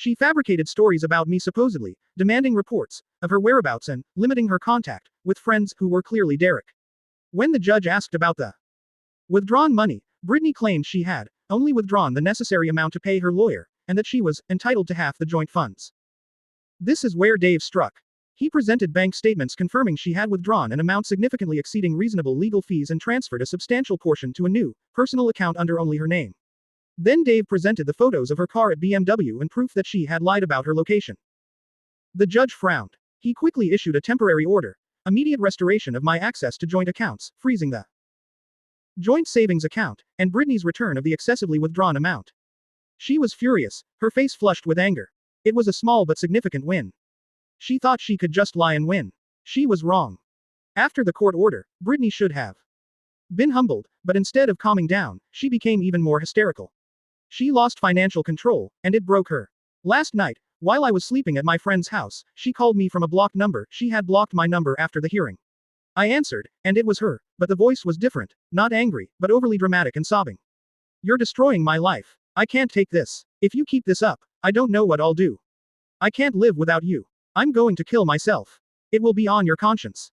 She fabricated stories about me supposedly, demanding reports of her whereabouts and limiting her contact with friends who were clearly Derek. When the judge asked about the withdrawn money, Britney claimed she had only withdrawn the necessary amount to pay her lawyer, and that she was entitled to half the joint funds. This is where Dave struck. He presented bank statements confirming she had withdrawn an amount significantly exceeding reasonable legal fees and transferred a substantial portion to a new, personal account under only her name. Then Dave presented the photos of her car at BMW and proof that she had lied about her location. The judge frowned. He quickly issued a temporary order, immediate restoration of my access to joint accounts, freezing the joint savings account, and Britney's return of the excessively withdrawn amount. She was furious, her face flushed with anger. It was a small but significant win. She thought she could just lie and win. She was wrong. After the court order, Britney should have been humbled, but instead of calming down, she became even more hysterical. She lost financial control, and it broke her. Last night, while I was sleeping at my friend's house, she called me from a blocked number. She had blocked my number after the hearing. I answered, and it was her, but the voice was different, not angry, but overly dramatic and sobbing. You're destroying my life. I can't take this. If you keep this up, I don't know what I'll do. I can't live without you. I'm going to kill myself. It will be on your conscience.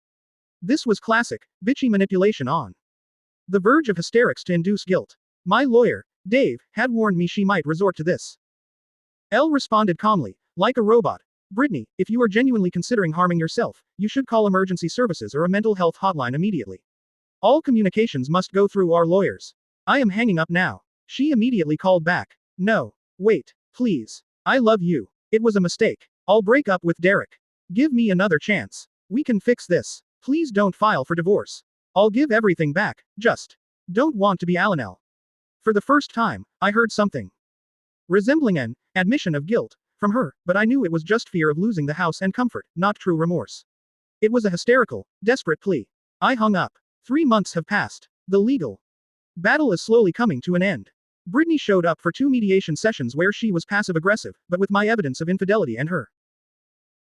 This was classic, bitchy manipulation on the verge of hysterics to induce guilt. My lawyer, Dave, had warned me she might resort to this. Elle responded calmly, like a robot. Britney, if you are genuinely considering harming yourself, you should call emergency services or a mental health hotline immediately. All communications must go through our lawyers. I am hanging up now. She immediately called back. No. Wait. Please. I love you. It was a mistake. I'll break up with Derek. Give me another chance. We can fix this. Please don't file for divorce. I'll give everything back. Just don't want to be Alanelle. For the first time, I heard something resembling an admission of guilt from her, but I knew it was just fear of losing the house and comfort, not true remorse. It was a hysterical, desperate plea. I hung up. 3 months have passed. The legal battle is slowly coming to an end. Britney showed up for 2 mediation sessions where she was passive-aggressive, but with my evidence of infidelity and her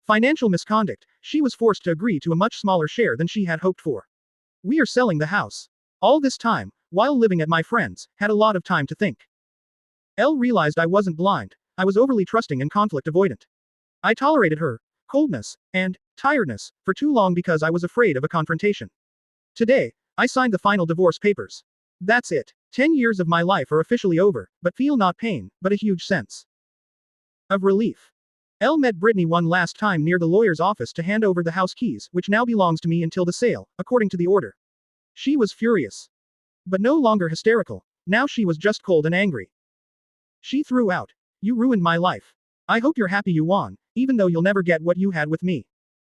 financial misconduct, she was forced to agree to a much smaller share than she had hoped for. We are selling the house. All this time, while living at my friend's, had a lot of time to think. Elle realized I wasn't blind. I was overly trusting and conflict avoidant. I tolerated her coldness and tiredness for too long because I was afraid of a confrontation. Today, I signed the final divorce papers. That's it. 10 years of my life are officially over, but feel not pain, but a huge sense of relief. Elle met Britney one last time near the lawyer's office to hand over the house keys, which now belongs to me until the sale, according to the order. She was furious. But no longer hysterical. Now she was just cold and angry. She threw out, "You ruined my life. I hope you're happy you won, even though you'll never get what you had with me."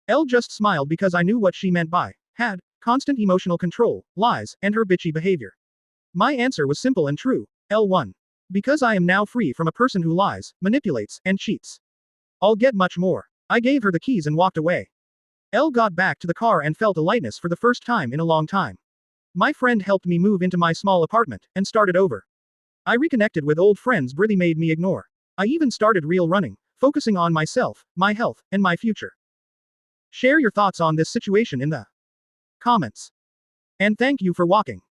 Elle just smiled because I knew what she meant by had constant emotional control, lies, and her bitchy behavior. My answer was simple and true. Elle won. Because I am now free from a person who lies, manipulates, and cheats. I'll get much more. I gave her the keys and walked away. Elle got back to the car and felt a lightness for the first time in a long time. My friend helped me move into my small apartment and started over. I reconnected with old friends Britney made me ignore. I even started real running, focusing on myself, my health, and my future. Share your thoughts on this situation in the comments. And thank you for walking.